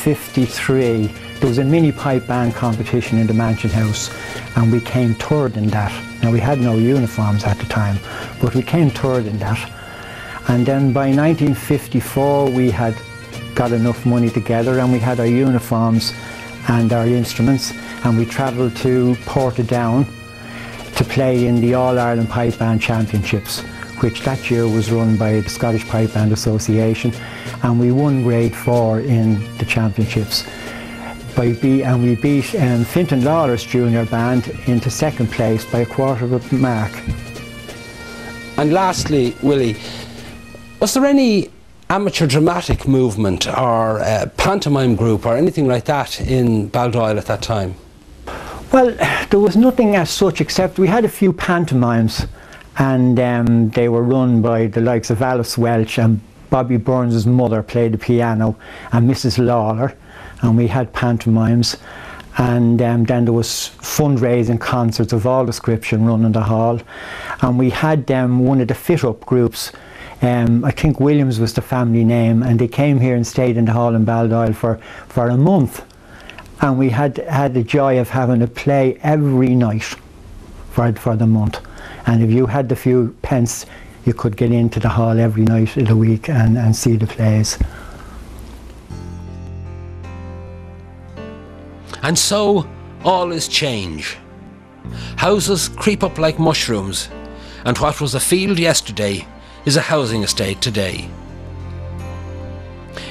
1953, there was a mini pipe band competition in the Mansion House, and we came third in that. Now, we had no uniforms at the time, but we came third in that. And then by 1954, we had got enough money together, and we had our uniforms and our instruments, and we travelled to Portadown to play in the All-Ireland Pipe Band Championships, which that year was run by the Scottish Pipe Band Association, and we won grade 4 in the championships. And we beat Fintan Lawler's junior band into second place by a quarter of a mark. And lastly, Willie, was there any amateur dramatic movement or pantomime group or anything like that in Baldoyle at that time? Well, there was nothing as such, except we had a few pantomimes, and they were run by the likes of Alice Welch, and Bobby Burns' mother played the piano, and Mrs. Lawler, and we had pantomimes. And then there was fundraising concerts of all description run in the hall, and we had one of the fit-up groups. I think Williams was the family name, and they came here and stayed in the hall in Baldoyle for a month, and we had the joy of having a play every night for the month. And if you had the few pence, you could get into the hall every night of the week and see the plays. And so, all is change. Houses creep up like mushrooms, and what was a field yesterday is a housing estate today.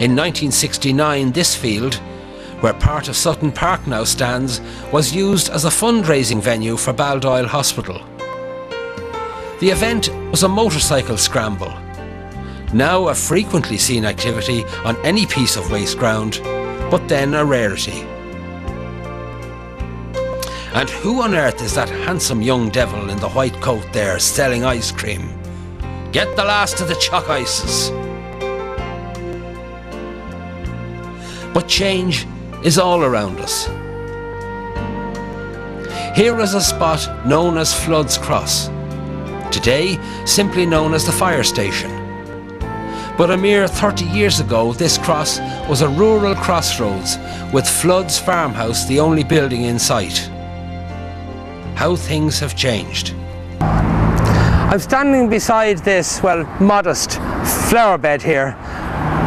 In 1969, this field, where part of Sutton Park now stands, was used as a fundraising venue for Baldoyle Hospital. The event was a motorcycle scramble, now a frequently seen activity on any piece of waste ground, but then a rarity. And who on earth is that handsome young devil in the white coat there selling ice cream? Get the last of the chalk ices. But change is all around us. Here is a spot known as Flood's Cross, today simply known as the fire station. But a mere 30 years ago, this cross was a rural crossroads, with Flood's farmhouse the only building in sight. How things have changed. I'm standing beside this, well, modest flower bed here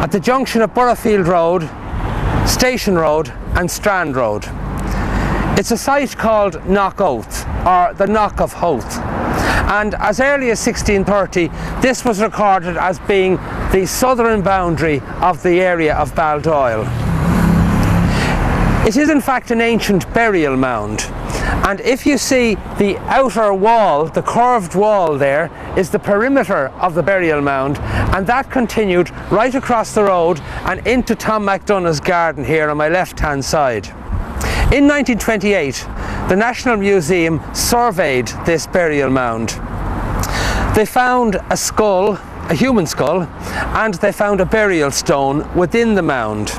at the junction of Burghfield Road, Station Road and Strand Road. It's a site called Knock Oath, or the Knock of Hoath. And as early as 1630, this was recorded as being the southern boundary of the area of Baldoyle. It is in fact an ancient burial mound, and if you see the outer wall, the curved wall there, is the perimeter of the burial mound, and that continued right across the road and into Tom MacDonagh's garden here on my left hand side. In 1928, the National Museum surveyed this burial mound. They found a skull, a human skull, and they found a burial stone within the mound.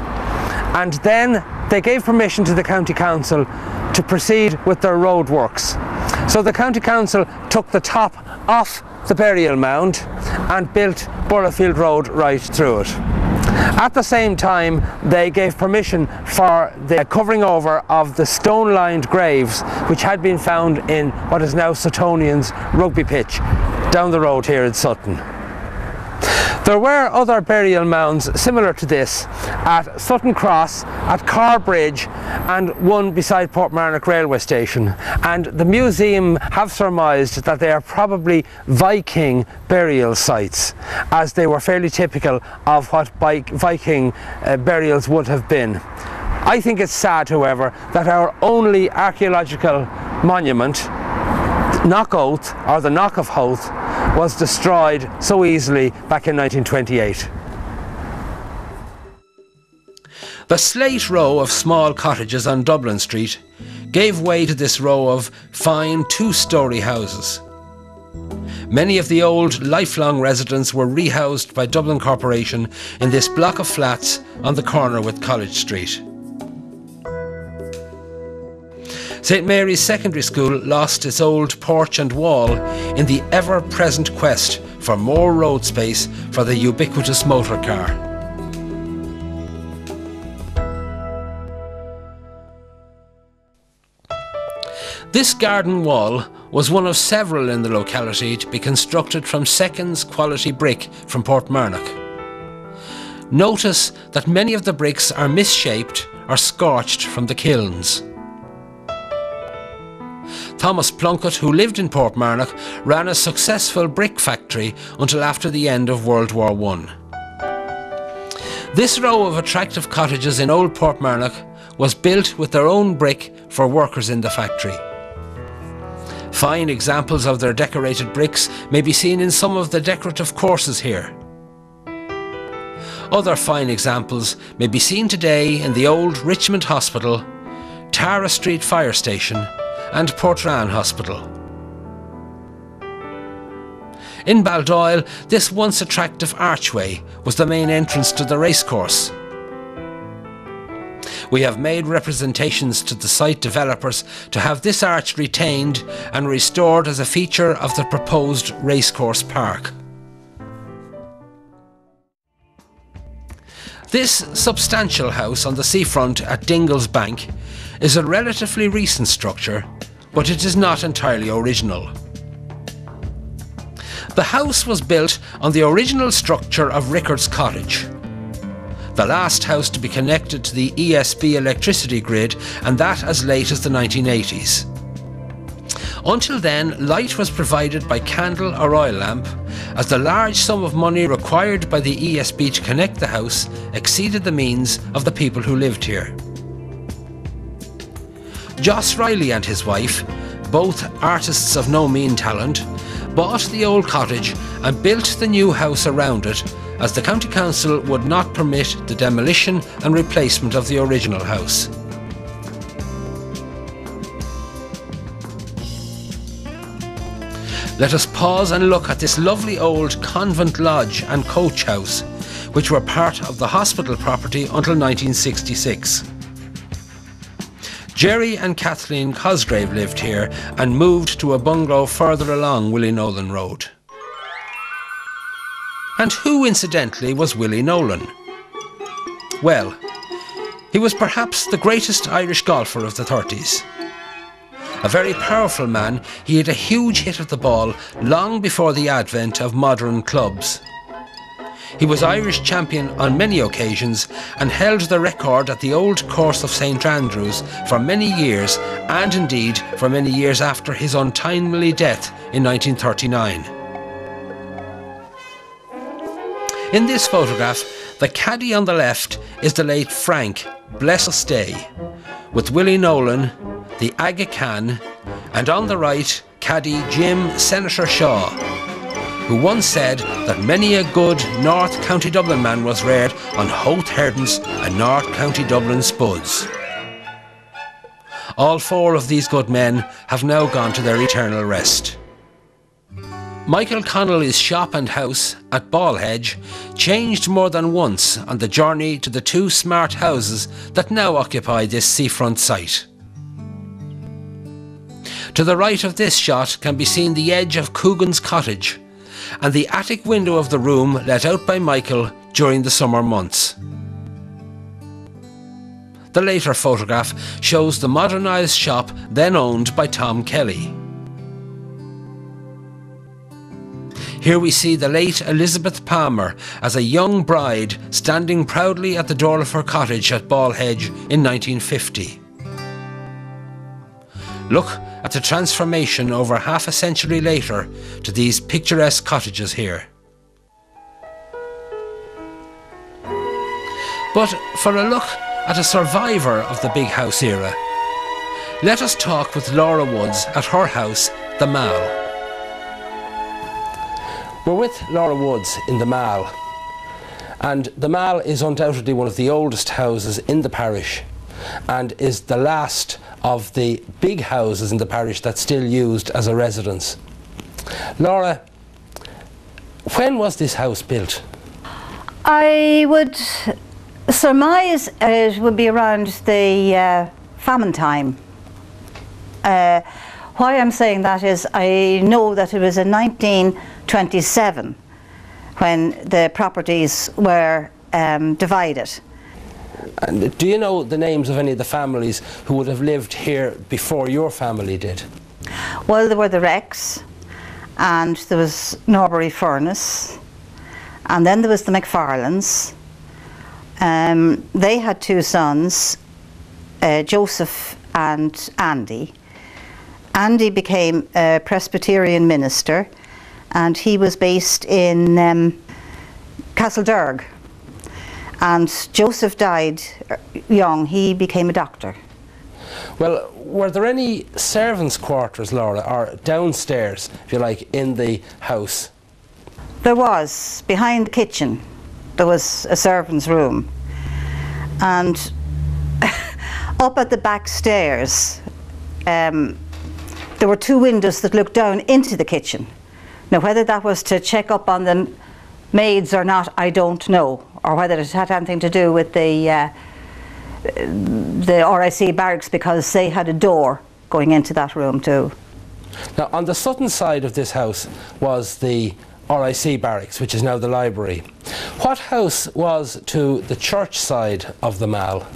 And then they gave permission to the County Council to proceed with their road works. So the County Council took the top off the burial mound and built Burghfield Road right through it. At the same time, they gave permission for the covering over of the stone-lined graves which had been found in what is now Suttonian's rugby pitch down the road here in Sutton. There were other burial mounds similar to this at Sutton Cross, at Carr Bridge, and one beside Portmarnock railway station. And the museum have surmised that they are probably Viking burial sites, as they were fairly typical of what Viking burials would have been. I think it's sad, however, that our only archaeological monument, Knock Oath, or the Knock of Hoath, was destroyed so easily back in 1928. The slate row of small cottages on Dublin Street gave way to this row of fine two-storey houses. Many of the old lifelong residents were rehoused by Dublin Corporation in this block of flats on the corner with College Street. St Mary's Secondary School lost its old porch and wall in the ever-present quest for more road space for the ubiquitous motor car. This garden wall was one of several in the locality to be constructed from seconds quality brick from Portmarnock. Notice that many of the bricks are misshaped or scorched from the kilns. Thomas Plunkett, who lived in Portmarnock, ran a successful brick factory until after the end of World War I. This row of attractive cottages in Old Portmarnock was built with their own brick for workers in the factory. Fine examples of their decorated bricks may be seen in some of the decorative courses here. Other fine examples may be seen today in the old Richmond Hospital, Tara Street Fire Station and Portrane Hospital. In Baldoyle, this once attractive archway was the main entrance to the racecourse. We have made representations to the site developers to have this arch retained and restored as a feature of the proposed racecourse park. This substantial house on the seafront at Dingle's Bank is a relatively recent structure, but it is not entirely original. The house was built on the original structure of Rickard's Cottage, the last house to be connected to the ESB electricity grid, and that as late as the 1980s. Until then, light was provided by candle or oil lamp, as the large sum of money required by the ESB to connect the house exceeded the means of the people who lived here. Joss Riley and his wife, both artists of no mean talent, bought the old cottage and built the new house around it, as the County Council would not permit the demolition and replacement of the original house. Let us pause and look at this lovely old convent lodge and coach house, which were part of the hospital property until 1966. Jerry and Kathleen Cosgrave lived here and moved to a bungalow further along Willie Nolan Road. And who, incidentally, was Willie Nolan? Well, he was perhaps the greatest Irish golfer of the 30s. A very powerful man, he had a huge hit at the ball long before the advent of modern clubs. He was Irish champion on many occasions and held the record at the old course of St Andrews for many years, and indeed for many years after his untimely death in 1939. In this photograph, the caddy on the left is the late Frank, bless us stay, with Willie Nolan, the Aga Khan, and on the right, caddy Jim Senator Shaw, who once said that many a good North County Dublin man was reared on Howth Herdens and North County Dublin spuds. All four of these good men have now gone to their eternal rest. Michael Connolly's shop and house at Ballhedge changed more than once on the journey to the two smart houses that now occupy this seafront site. To the right of this shot can be seen the edge of Coogan's cottage and the attic window of the room let out by Michael during the summer months. The later photograph shows the modernised shop then owned by Tom Kelly. Here we see the late Elizabeth Palmer as a young bride standing proudly at the door of her cottage at Ballhedge in 1950. Look at the transformation over half a century later to these picturesque cottages here. But for a look at a survivor of the big house era, let us talk with Laura Woods at her house, the Mall. We're with Laura Woods in the Mall, and the Mall is undoubtedly one of the oldest houses in the parish and is the last of the big houses in the parish that's still used as a residence. Laura, when was this house built? I would surmise it would be around the famine time. Why I'm saying that is I know that it was in 1927 when the properties were divided. And do you know the names of any of the families who would have lived here before your family did? Well, there were the Rex, and there was Norbury Furnace, and then there was the McFarlanes. They had two sons, Joseph and Andy. Andy became a Presbyterian minister, and he was based in Castledurg. And Joseph died young. He became a doctor. Well, were there any servants' quarters, Laura, or downstairs, if you like, in the house? There was. Behind the kitchen, there was a servant's room. And up at the back stairs, there were two windows that looked down into the kitchen. Now, whether that was to check up on the maids or not, I don't know, or whether it had anything to do with the RIC barracks, because they had a door going into that room too. Now, on the Sutton side of this house was the RIC barracks, which is now the library. What house was to the church side of the Mall?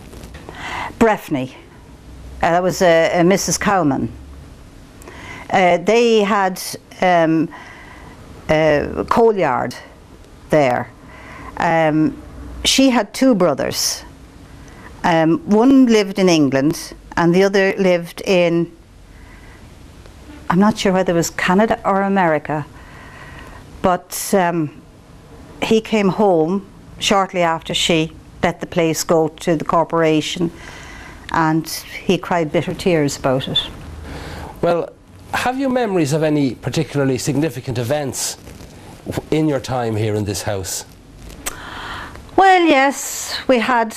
Breffney. That was a Mrs. Cowman. They had a coal yard there. She had two brothers. One lived in England and the other lived in, I'm not sure whether it was Canada or America, but he came home shortly after she let the place go to the corporation, and he cried bitter tears about it. Well, have you memories of any particularly significant events in your time here in this house? Well, yes, we had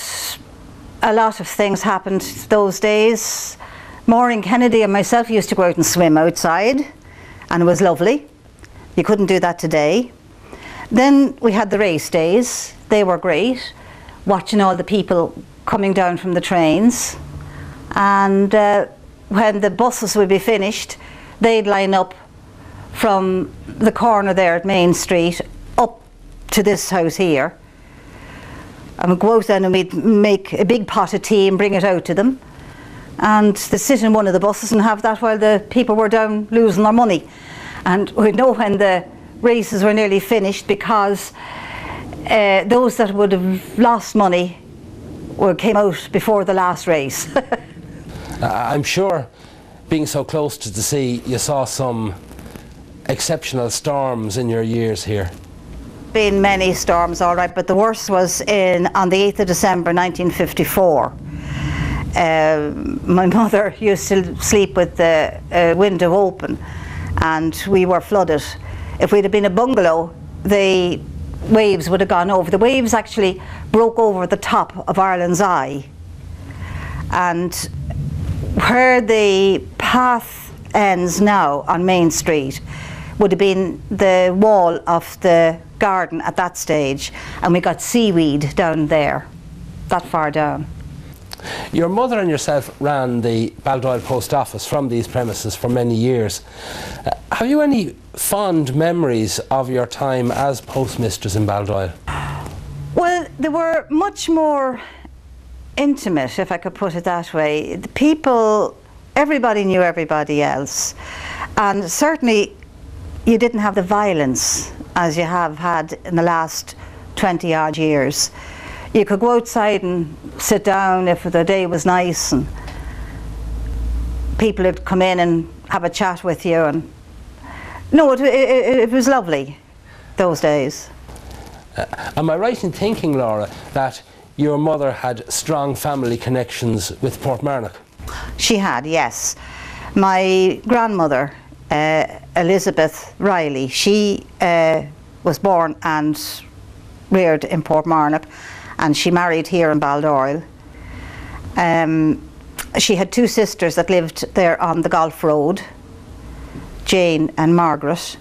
a lot of things happened those days. Maureen Kennedy and myself used to go out and swim outside, and it was lovely. You couldn't do that today. Then we had the race days. They were great, watching all the people coming down from the trains. And when the buses would be finished, they'd line up from the corner there at Main Street up to this house here. And we'd go out then and we'd make a big pot of tea and bring it out to them. And they'd sit in one of the buses and have that while the people were down losing their money. And we'd know when the races were nearly finished, because those that would have lost money came out before the last race. I'm sure, being so close to the sea, you saw some exceptional storms in your years here. Been many storms, all right, but the worst was on the 8th of December 1954. My mother used to sleep with the window open, and we were flooded. If we'd have been a bungalow, the waves would have gone over. The waves actually broke over the top of Ireland's Eye, and where the path ends now on Main Street would have been the wall of the garden at that stage, and we got seaweed down there, that far down. Your mother and yourself ran the Baldoyle post office from these premises for many years. Have you any fond memories of your time as postmistress in Baldoyle? Well, they were much more intimate, if I could put it that way. The people, everybody knew everybody else, and certainly you didn't have the violence as you have had in the last 20 odd years. You could go outside and sit down if the day was nice, and people would come in and have a chat with you. And no, it was lovely, those days. Am I right in thinking, Laura, that your mother had strong family connections with Portmarnock? She had, yes. My grandmother, Elizabeth Riley, she was born and reared in Portmarnock, and she married here in Baldoyle. She had two sisters that lived there on the Golf Road, Jane and Margaret.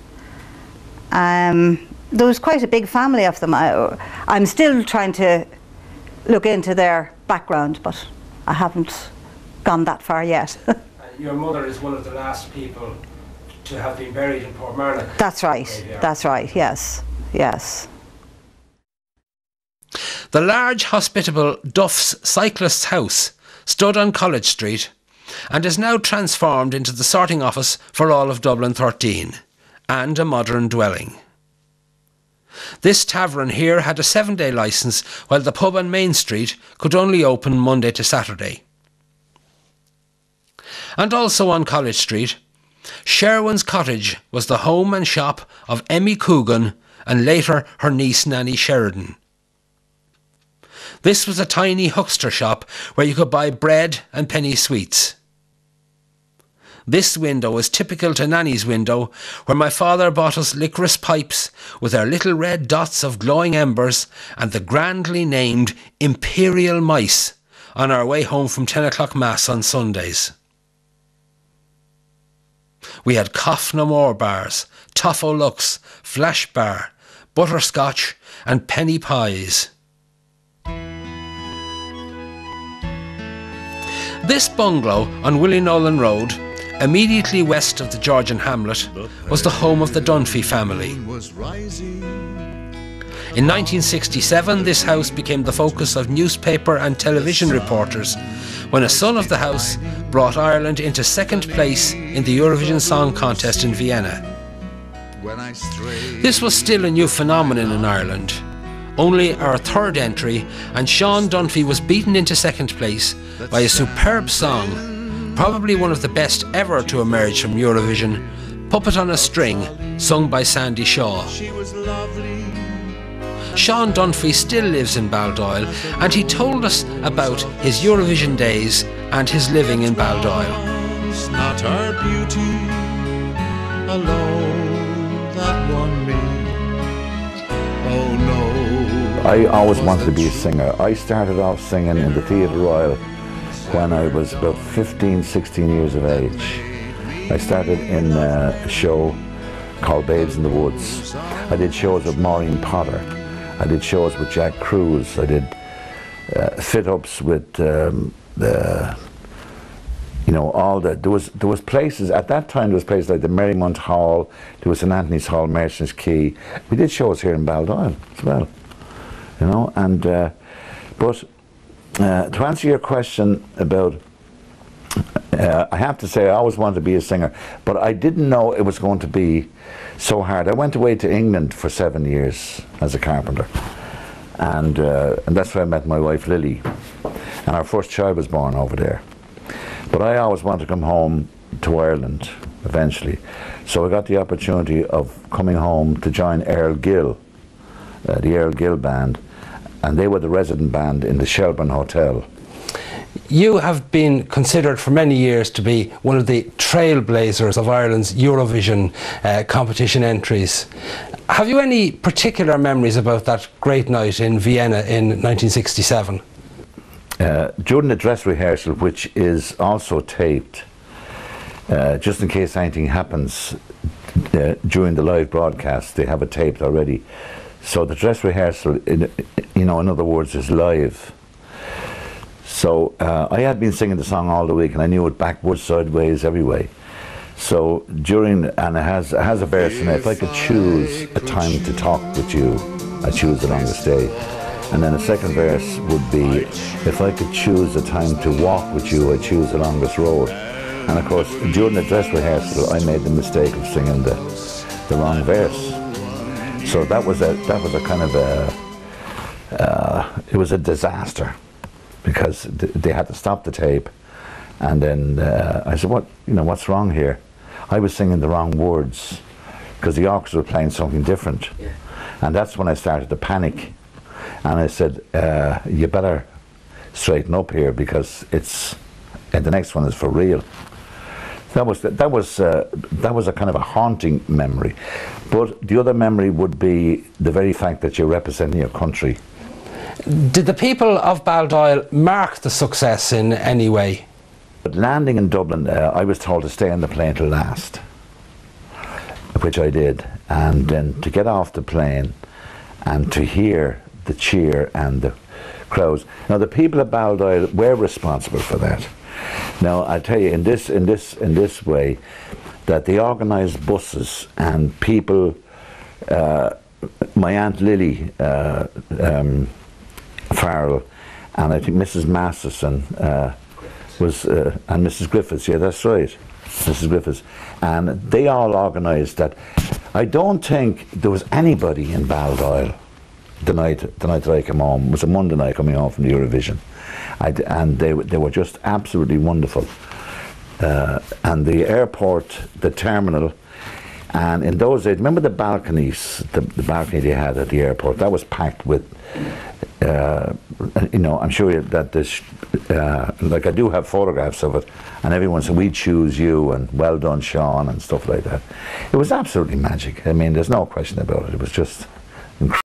There was quite a big family of them. I'm still trying to look into their background, but I haven't gone that far yet. Your mother is one of the last people to have been buried in Portmarnock. That's right, that's right, yes, yes. The large, hospitable Duff's Cyclists' House stood on College Street and is now transformed into the sorting office for all of Dublin 13 and a modern dwelling. This tavern here had a 7-day licence, while the pub on Main Street could only open Monday to Saturday. And also on College Street, Sherwin's Cottage was the home and shop of Emmy Coogan and later her niece Nanny Sheridan. This was a tiny huckster shop where you could buy bread and penny sweets. This window is typical to Nanny's window, where my father bought us licorice pipes with their little red dots of glowing embers and the grandly named Imperial Mice on our way home from 10 o'clock Mass on Sundays. We had Cough No More bars, Toffo Lux, Flash Bar, butterscotch and penny pies. This bungalow on Willie Nolan Road, immediately west of the Georgian hamlet, was the home of the Dunphy family. In 1967, this house became the focus of newspaper and television reporters when a son of the house brought Ireland into second place in the Eurovision Song Contest in Vienna. This was still a new phenomenon in Ireland. Only our third entry, and Sean Dunphy was beaten into second place by a superb song, probably one of the best ever to emerge from Eurovision, Puppet on a String, sung by Sandy Shaw. Sean Dunphy still lives in Baldoyle, and he told us about his Eurovision days and his living in Baldoyle. Not her beauty alone that won me. Oh no. I always wanted to be a singer. I started off singing in the Theatre Royal when I was about 15, 16 years of age. I started in a show called Babes in the Woods. I did shows with Maureen Potter. I did shows with Jack Cruz. I did fit-ups with there was places at that time. There was places like the Merrymount Hall. There was St Anthony's Hall, Merchants Quay. We did shows here in Baldoyle as well, you know. And but to answer your question about, I have to say I always wanted to be a singer, but I didn't know it was going to be so hard. I went away to England for 7 years as a carpenter, and that's where I met my wife Lily, and our first child was born over there. But I always wanted to come home to Ireland eventually, so I got the opportunity of coming home to join Earl Gill, the Earl Gill band, and they were the resident band in the Shelburne Hotel. You have been considered for many years to be one of the trailblazers of Ireland's Eurovision competition entries. Have you any particular memories about that great night in Vienna in 1967? During the dress rehearsal, which is also taped, just in case anything happens during the live broadcast, they have it taped already. So the dress rehearsal, in other words, is live. So I had been singing the song all the week, and I knew it backwards, sideways, every way. So and it has a verse in it. If I could choose a time to talk with you, I choose the longest day. And then the second verse would be, if I could choose a time to walk with you, I choose the longest road. And of course, during the dress rehearsal, I made the mistake of singing the wrong verse. So that was a kind of it was a disaster, because they had to stop the tape. And then I said, what's wrong here? I was singing the wrong words because the orchestra were playing something different. Yeah. And that's when I started to panic. And I said, you better straighten up here, because the next one is for real. That was a kind of a haunting memory. But the other memory would be the very fact that you're representing your country. Did the people of Baldoyle mark the success in any way? But landing in Dublin, I was told to stay on the plane till last, which I did. And then to get off the plane and to hear the cheer and the crowds. Now the people of Baldoyle were responsible for that. Now I tell you, in this way, that they organised buses and people. My Aunt Lily Farrell, and I think Mrs. Masterson was, and Mrs. Griffiths, yeah, that's right, Mrs. Griffiths, and they all organised that. I don't think there was anybody in Baldoyle the night that I came home. It was a Monday night coming home from the Eurovision, and they were just absolutely wonderful. And the airport, the terminal, and in those days, remember the balconies, the balcony they had at the airport, that was packed with, you know, I'm sure that this, like I do have photographs of it, and everyone said, "We choose you," and "Well done, Sean," and stuff like that. It was absolutely magic. I mean, there's no question about it. It was just incredible.